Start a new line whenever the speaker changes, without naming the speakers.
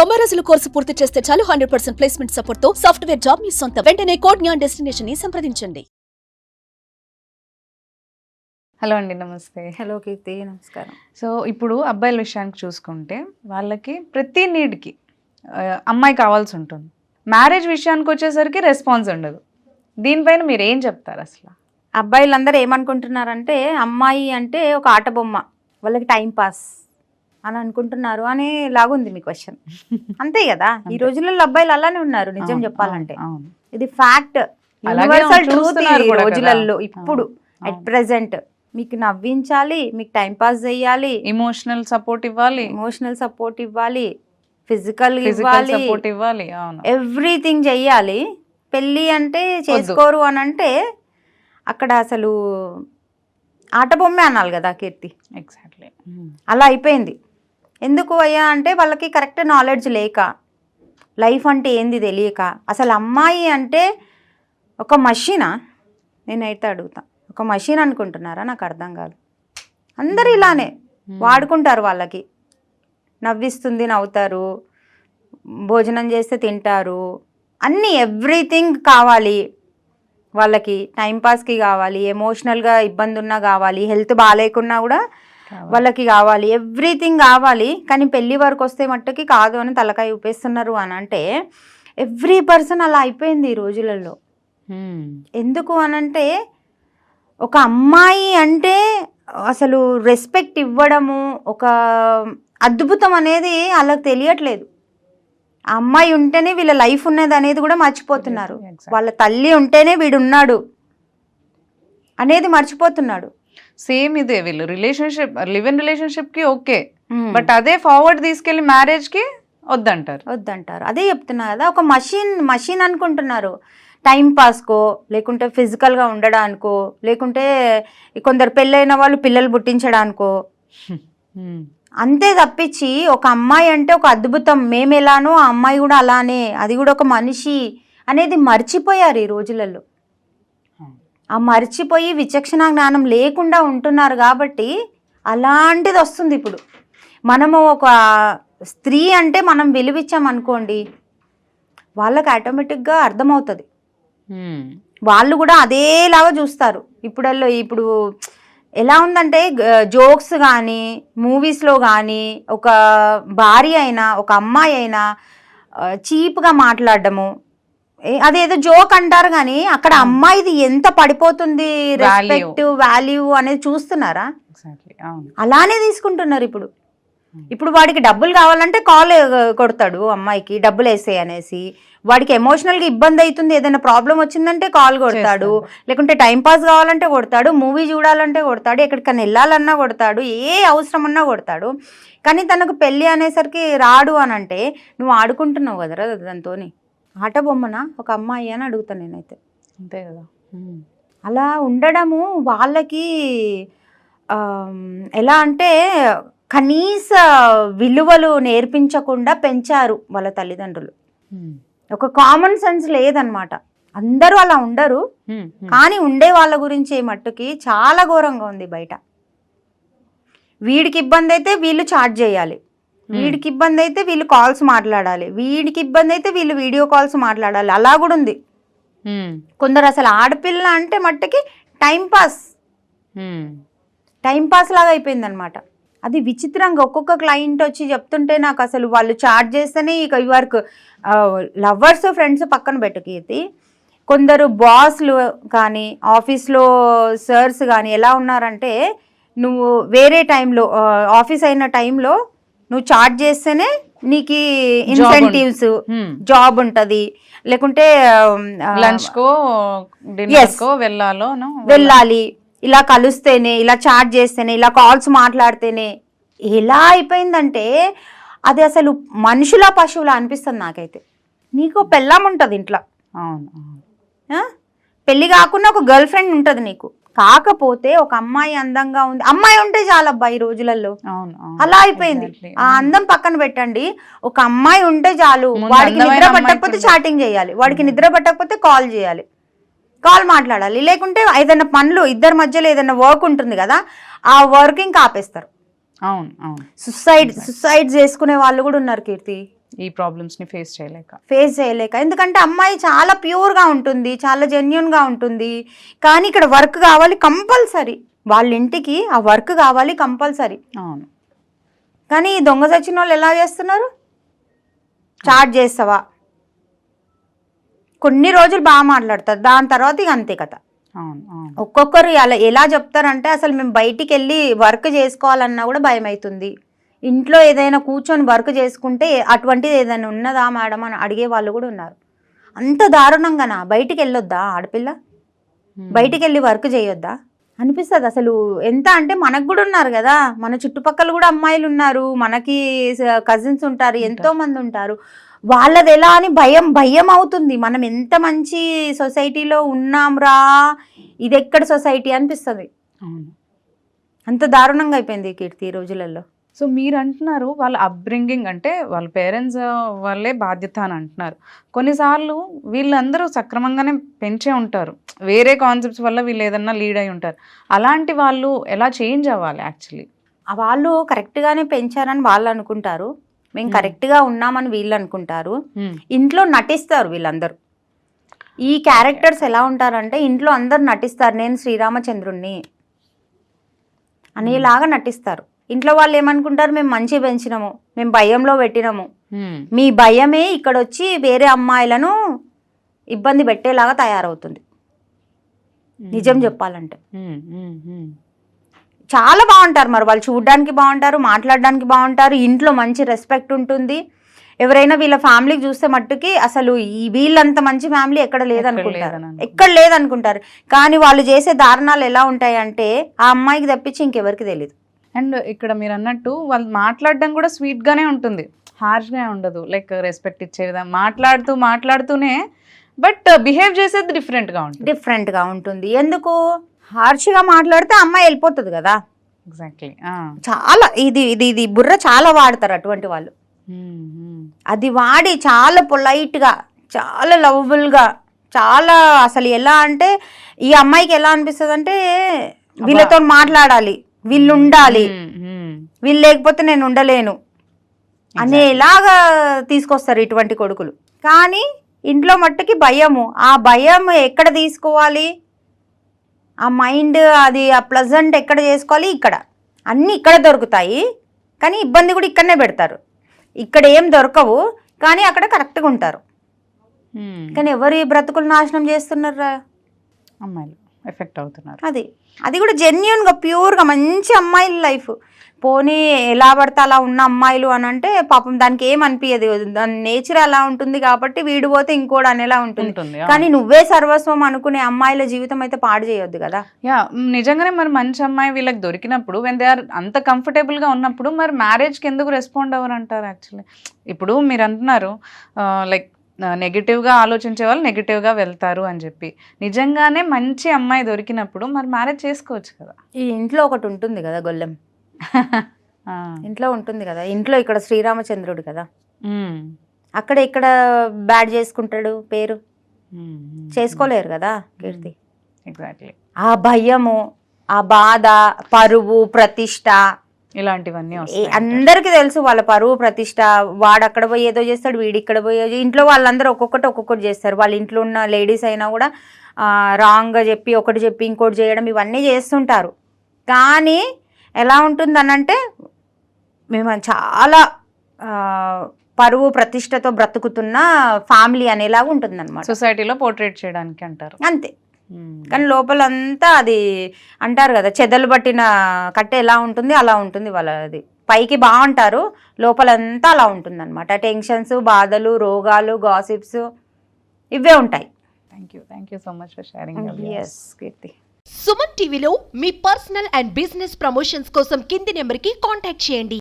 90 రోజుల కోర్సు పూర్తి చేస్తే చాలు 100% ప్లేస్మెంట్ సపోర్ట్ తో సాఫ్ట్వేర్ జాబ్ మీ సొంతం. వెంటనే కోడ్ జ్ఞాన్ డెస్టినేషన్ ని సంప్రదించండి.
హలో అండి, నమస్తే.
హలో కీర్తి, నమస్కారం.
సో ఇప్పుడు అబ్బాయిల విషయానికి చూసుకుంటే వాళ్ళకి ప్రతి నీడ్కి అమ్మాయి కావాల్సి ఉంటుంది. మ్యారేజ్ విషయానికి వచ్చేసరికి రెస్పాన్స్ ఉండదు. దీనిపైన మీరు ఏం చెప్తారు? అసలు
అబ్బాయిలందరూ ఏమనుకుంటున్నారంటే అమ్మాయి అంటే ఒక ఆట బొమ్మ, వాళ్ళకి టైం పాస్ అని అనుకుంటున్నారు అనే లాగుంది మీ క్వశ్చన్. అంతే కదా, ఈ రోజులలో అబ్బాయిలు అలానే ఉన్నారు. నిజం చెప్పాలంటే ఇది ఫ్యాక్ట్, యూనివర్సల్ ట్రూత్. ఈ రోజులలో ఇప్పుడు అట్ ప్రెసెంట్ మీకు నవ్వించాలి, మీకు టైం పాస్ చేయాలి,
ఎమోషనల్ సపోర్ట్ ఇవ్వాలి, ఫిజికల్ సపోర్ట్ ఇవ్వాలి,
ఎవ్రీథింగ్ చెయ్యాలి. పెళ్ళి అంటే చేసుకోరు అని అంటే అక్కడ అసలు ఆట బొమ్మే అనాలి కదా కీర్తి.
ఎగ్జాక్ట్లీ
అలా అయిపోయింది. ఎందుకు అయ్యా అంటే వాళ్ళకి కరెక్ట్ నాలెడ్జ్ లేక, లైఫ్ అంటే ఏంది తెలియక. అసలు అమ్మాయి అంటే ఒక మషీనా? నేనైతే అడుగుతా, ఒక మషీన్ అనుకుంటున్నారా? నాకు అర్థం కాదు. అందరు ఇలానే వాడుకుంటారు. వాళ్ళకి నవ్విస్తుంది, నవ్వుతారు, భోజనం చేస్తే తింటారు, అన్నీ ఎవ్రీథింగ్ కావాలి వాళ్ళకి. టైంపాస్కి కావాలి, ఎమోషనల్గా ఇబ్బంది ఉన్నా కావాలి, హెల్త్ బాగాలేకున్నా కూడా వాళ్ళకి కావాలి, ఎవ్రీథింగ్ కావాలి. కానీ పెళ్ళి వరకు వస్తే మట్టుకి కాదు అని తలకాయ ఊపేస్తున్నారు అని అంటే ఎవ్రీ పర్సన్ అలా అయిపోయింది ఈ రోజులలో. ఎందుకు అనంటే ఒక అమ్మాయి అంటే అసలు రెస్పెక్ట్ ఇవ్వడము ఒక అద్భుతం అనేది వాళ్ళకి తెలియట్లేదు. ఆ అమ్మాయి ఉంటేనే వీళ్ళ లైఫ్ ఉన్నది అనేది కూడా మర్చిపోతున్నారు. వాళ్ళ తల్లి ఉంటేనే వీడు ఉన్నాడు అనేది మర్చిపోతున్నాడు.
సేమ్ ఇదే వీళ్ళు లివ్ ఇన్ రిలేషన్షిప్ కి ఓకే, బట్ అదే ఫార్వర్డ్ తీసుకెళ్లి మ్యారేజ్ కి వద్దంటారు. అదే చెప్తున్నా కదా, ఒక మషిన్ అనుకుంటున్నారు. టైం పాస్కో, లేకుంటే ఫిజికల్గా ఉండడానికో, లేకుంటే కొందరు పెళ్ళైన వాళ్ళు పిల్లలు పుట్టించడానికో, అంతే తప్పించి ఒక అమ్మాయి అంటే ఒక అద్భుతం, మేము ఎలానో ఆ అమ్మాయి కూడా అలానే, అది కూడా ఒక మనిషి అనేది మర్చిపోయారు ఈ రోజులలో. ఆ మర్చిపోయి విచక్షణ జ్ఞానం లేకుండా ఉంటున్నారు కాబట్టి అలాంటిది వస్తుంది. ఇప్పుడు మనము ఒక స్త్రీ అంటే మనం విలువిచ్చామనుకోండి, వాళ్ళకి ఆటోమేటిక్గా అర్థమవుతుంది. వాళ్ళు కూడా అదేలాగా చూస్తారు. ఇప్పుడు ఎలా ఉందంటే జోక్స్ కానీ మూవీస్లో కానీ ఒక భార్య అయినా ఒక అమ్మాయి అయినా చీప్గా మాట్లాడడము, అదేదో జోక్ అంటారు కానీ అక్కడ అమ్మాయిది ఎంత పడిపోతుంది రెస్పెక్ట్, వాల్యూ అనేది చూస్తున్నారా? అలానే తీసుకుంటున్నారు. ఇప్పుడు వాడికి డబ్బులు కావాలంటే కాల్ కొడతాడు అమ్మాయికి, డబ్బులు వేసేయి అనేసి. వాడికి ఎమోషనల్గా ఇబ్బంది అవుతుంది, ఏదైనా ప్రాబ్లం వచ్చిందంటే కాల్ కొడతాడు, లేకుంటే టైంపాస్ కావాలంటే కొడతాడు, మూవీ చూడాలంటే కొడతాడు, ఎక్కడికైనా వెళ్ళాలన్నా కొడతాడు, ఏ అవసరం ఉన్నా కొడతాడు. కానీ తనకు పెళ్ళి అనేసరికి రాడు అని అంటే నువ్వు ఆడుకుంటున్నావు కదరా దాంతో. ఆట బొమ్మన ఒక అమ్మాయి అని అడుగుతాను నేనైతే. అంతే కదా.
అలా ఉండడము వాళ్ళకి ఎలా అంటే కనీస విలువలు నేర్పించకుండా పెంచారు వాళ్ళ తల్లిదండ్రులు. ఒక కామన్ సెన్స్ లేదనమాట. అందరూ అలా ఉండరు, కానీ ఉండే వాళ్ళ గురించి మట్టుకి చాలా ఘోరంగా ఉంది బయట. వీడికి ఇబ్బంది అయితే వీళ్ళు చాట్ చేయాలి, వీడికి ఇబ్బంది అయితే వీళ్ళు కాల్స్ మాట్లాడాలి, వీడికి ఇబ్బంది అయితే వీళ్ళు వీడియో కాల్స్ మాట్లాడాలి. అలా కూడా ఉంది. కొందరు అసలు ఆడపిల్ల అంటే మట్టుకి టైంపాస్ లాగా అయిపోయింది అనమాట. అది విచిత్రంగా ఒక్కొక్క క్లయింట్ వచ్చి చెప్తుంటే నాకు అసలు వాళ్ళు చాట్ చేస్తేనే ఇక వర్క్ లవర్స్ ఫ్రెండ్స్ పక్కన పెట్టు కీర్తి, కొందరు బాస్లు కానీ ఆఫీస్లో సర్స్ కానీ ఎలా ఉన్నారంటే నువ్వు వేరే టైంలో ఆఫీస్ అయిన టైంలో నువ్వు చాట్ చేస్తేనే నీకు ఇన్సెంటివ్స్, జాబ్ ఉంటుంది, లేకుంటే
లంచ్కో డిన్నర్కో
వెళ్ళాలి, ఇలా కలిస్తేనే, ఇలా చాట్ చేస్తేనే, ఇలా కాల్స్ మాట్లాడితేనే. ఎలా అయిపోయిందంటే అది అసలు మనుషుల పశువులా అనిపిస్తుంది నాకైతే. నీకు పెళ్ళాం ఉంటుంది ఇంట్లో, పెళ్ళి కాకుండా ఒక గర్ల్ ఫ్రెండ్ ఉంటుంది నీకు, కాకపోతే ఒక అమ్మాయి అందంగా ఉంది, అమ్మాయి ఉంటే చాలా అబ్బాయి ఈ రోజులలో. అలా అయిపోయింది. ఆ అందం పక్కన పెట్టండి, ఒక అమ్మాయి ఉంటే చాలు. వాడికి నిద్ర పట్టకపోతే చాటింగ్ చేయాలి, వాడికి నిద్ర పట్టకపోతే కాల్ చేయాలి, కాల్ మాట్లాడాలి, లేకుంటే ఏదైనా పనులు ఇద్దరి మధ్యలో ఏదైనా వర్క్ ఉంటుంది కదా, ఆ వర్క్ ఇంకా ఆపేస్తారు. సుసైడ్ చేసుకునే వాళ్ళు కూడా ఉన్నారు కీర్తి.
ఈ ప్రాబ్లమ్స్ ని ఫేస్ చేయలేక.
ఎందుకంటే అమ్మాయి చాలా ప్యూర్గా ఉంటుంది, చాలా జెన్యున్గా ఉంటుంది, కానీ ఇక్కడ వర్క్ కావాలి కంపల్సరీ, వాళ్ళ ఇంటికి ఆ వర్క్ కావాలి కంపల్సరీ.
అవును.
కానీ ఈ దొంగ చచ్చిన వాళ్ళు ఎలా చేస్తున్నారు, చాట్ చేస్తావా, కొన్ని రోజులు బాగా మాట్లాడతారు, దాని తర్వాత ఇక అంతే కథ. ఒక్కొక్కరు అలా ఎలా చెప్తారంటే అసలు మేము బయటికి వెళ్ళి వర్క్ చేసుకోవాలన్నా కూడా భయం అవుతుంది, ఇంట్లో ఏదైనా కూర్చొని వర్క్ చేసుకుంటే అటువంటిది ఏదైనా ఉన్నదా మేడం అని అడిగే వాళ్ళు కూడా ఉన్నారు. అంత దారుణంగానా, బయటికి వెళ్ళొద్దా ఆడపిల్ల, బయటికి వెళ్ళి వర్క్ చేయొద్దా అనిపిస్తుంది అసలు. ఎంత అంటే మనకు కూడా ఉన్నారు కదా, మన చుట్టుపక్కల కూడా అమ్మాయిలు ఉన్నారు, మనకి కజిన్స్ ఉంటారు, ఎంతో మంది ఉంటారు, వాళ్ళది ఎలా అని భయం అవుతుంది. మనం ఎంత మంచి సొసైటీలో ఉన్నాంరా, ఇది ఎక్కడ సొసైటీ అనిపిస్తుంది. అంత దారుణంగా అయిపోయింది కీర్తి ఈ రోజులలో.
సో మీరు అంటున్నారు వాళ్ళ అప్బ్రింగింగ్ అంటే వాళ్ళ పేరెంట్స్ వాళ్ళే బాధ్యత అని అంటున్నారు. కొన్నిసార్లు వీళ్ళందరూ సక్రమంగానే పెంచే ఉంటారు, వేరే కాన్సెప్ట్స్ వల్ల వీళ్ళు ఏదన్నా లీడ్ అయి ఉంటారు. అలాంటి వాళ్ళు ఎలా చేంజ్ అవ్వాలి? యాక్చువల్లీ
వాళ్ళు కరెక్ట్గానే పెంచారని వాళ్ళు అనుకుంటారు, మేము కరెక్ట్గా ఉన్నామని వీళ్ళు అనుకుంటారు. ఇంట్లో నటిస్తారు వీళ్ళందరూ. ఈ క్యారెక్టర్స్ ఎలా ఉంటారంటే ఇంట్లో అందరు నటిస్తారు, నేను శ్రీరామచంద్రుణ్ణి అనేలాగా నటిస్తారు. ఇంట్లో వాళ్ళు ఏమనుకుంటారు, మేము మంచి పెంచినాము, మేము భయంలో పెట్టినాము, మీ భయమే ఇక్కడ వచ్చి వేరే అమ్మాయిలను ఇబ్బంది పెట్టేలాగా తయారవుతుంది. నిజం చెప్పాలంటే చాలా బాగుంటారు మరి వాళ్ళు, చూడడానికి బాగుంటారు, మాట్లాడడానికి బాగుంటారు, ఇంట్లో మంచి రెస్పెక్ట్ ఉంటుంది. ఎవరైనా వీళ్ళ ఫ్యామిలీకి చూస్తే మట్టుకి అసలు వీళ్ళంత మంచి ఫ్యామిలీ ఎక్కడ లేదనుకుంటారు. కానీ వాళ్ళు చేసే దారుణాలు ఎలా ఉంటాయి అంటే ఆ అమ్మాయికి తప్పించి ఇంకెవరికి తెలియదు.
అండ్ ఇక్కడ మీరు అన్నట్టు వాళ్ళు మాట్లాడడం కూడా స్వీట్ గానే ఉంటుంది, హార్ష్ గా ఉండదు. లైక్ రెస్పెక్ట్ ఇచ్చే విధంగా మాట్లాడుతూనే బట్ బిహేవ్ చేసేది డిఫరెంట్ గా ఉంటుంది. ఎందుకు హార్ష్గా మాట్లాడితే అమ్మాయి వెళ్ళిపోతుంది కదా. ఎగ్జాక్ట్లీ.
చాలా ఇది బుర్ర చాలా వాడతారు అటువంటి వాళ్ళు. అది వాడి చాలా పొలైట్ గా, చాలా లవబుల్ గా, చాలా అసలు ఎలా అంటే ఈ అమ్మాయికి ఎలా అనిపిస్తుంది అంటే వీళ్ళతో మాట్లాడాలి, వీళ్ళు ఉండాలి, వీళ్ళు లేకపోతే నేను ఉండలేను అనేలాగా తీసుకొస్తారు ఇటువంటి కొడుకులు. కానీ ఇంట్లో మట్టుకి భయము, ఆ భయం ఎక్కడ తీసుకోవాలి, ఆ మైండ్ అది ఆ ప్లజెంట్ ఎక్కడ చేసుకోవాలి, ఇక్కడ అన్నీ ఇక్కడ దొరుకుతాయి, కానీ ఇబ్బంది కూడా ఇక్కడనే పెడతారు. ఇక్కడ ఏం దొరకవు కానీ అక్కడ కరెక్ట్గా ఉంటారు. కానీ ఎవరు బ్రతుకులు నాశనం చేస్తున్నారా,
అమ్మాయిలు ఎఫెక్ట్ అవుతున్నారు.
అది కూడా జెన్యున్గా ప్యూర్గా మంచి అమ్మాయిల లైఫ్. పోనీ ఎలా పడితే అలా ఉన్న అమ్మాయిలు అని అంటే పాపం దానికి ఏం అనిపించదు, దాని నేచర్ అలా ఉంటుంది కాబట్టి వీడు పోతే ఇంకోటి అనేలా ఉంటుంది. కానీ నువ్వే సర్వస్వం అనుకునే అమ్మాయిల జీవితం అయితే పాడు చేయొద్దు కదా.
నిజంగానే మరి మంచి అమ్మాయి వీళ్ళకి దొరికినప్పుడు వెన్ దే ఆర్ అంత కంఫర్టబుల్ గా ఉన్నప్పుడు మరి మ్యారేజ్కి ఎందుకు రెస్పాండ్ అవ్వరు అంటారు? యాక్చువల్లీ ఇప్పుడు మీరు అంటున్నారు లైక్ నెగిటివ్గా ఆలోచించే వాళ్ళు నెగిటివ్గా వెళ్తారు అని చెప్పి, నిజంగానే మంచి అమ్మాయి దొరికినప్పుడు మరి మ్యారేజ్ చేసుకోవచ్చు కదా.
ఈ ఇంట్లో ఒకటి ఉంటుంది కదా గొల్లెం, ఇంట్లో ఉంటుంది కదా, ఇంట్లో ఇక్కడ శ్రీరామచంద్రుడు కదా, అక్కడ ఇక్కడ బ్యాడ్ చేసుకుంటాడు పేరు, చేసుకోలేరు కదా కీర్తి.
ఎగ్జాక్ట్లీ.
ఆ భయము, ఆ బాధ, పరువు, ప్రతిష్ట,
ఇలాంటివన్నీ
అందరికి తెలుసు. వాళ్ళ పరువు ప్రతిష్ట, వాడు అక్కడ పోయి ఏదో చేస్తాడు, వీడి ఇక్కడ పోయి, ఇంట్లో వాళ్ళందరూ ఒక్కొక్కటి చేస్తారు. వాళ్ళ ఇంట్లో ఉన్న లేడీస్ అయినా కూడా రాంగ్గా చెప్పి ఒకటి చెప్పి ఇంకోటి చేయడం ఇవన్నీ చేస్తుంటారు. కానీ ఎలా ఉంటుంది అనంటే మేము చాలా పరువు ప్రతిష్టతో బ్రతుకుతున్న ఫ్యామిలీ అనేలాగా ఉంటుంది అనమాట,
సొసైటీలో పోర్ట్రేట్ చేయడానికి అంటారు
అంతే. కానీ లోపలంతా అది అంటారు కదా, చెదలు పట్టిన కట్టె ఎలా ఉంటుంది అలా ఉంటుంది వాళ్ళది. పైకి బాగుంటారు, లోపలంతా అలా ఉంటుంది అనమాట. టెన్షన్స్, బాధలు, రోగాలు, గాసిప్స్ ఇవే ఉంటాయి.
Thank you so much for sharing.
yes కీర్తి.
సుమన్ టీవీలో మీ పర్సనల్ అండ్ బిజినెస్ ప్రమోషన్స్ కోసం కింది నెంబర్కి కాంటాక్ట్ చేయండి.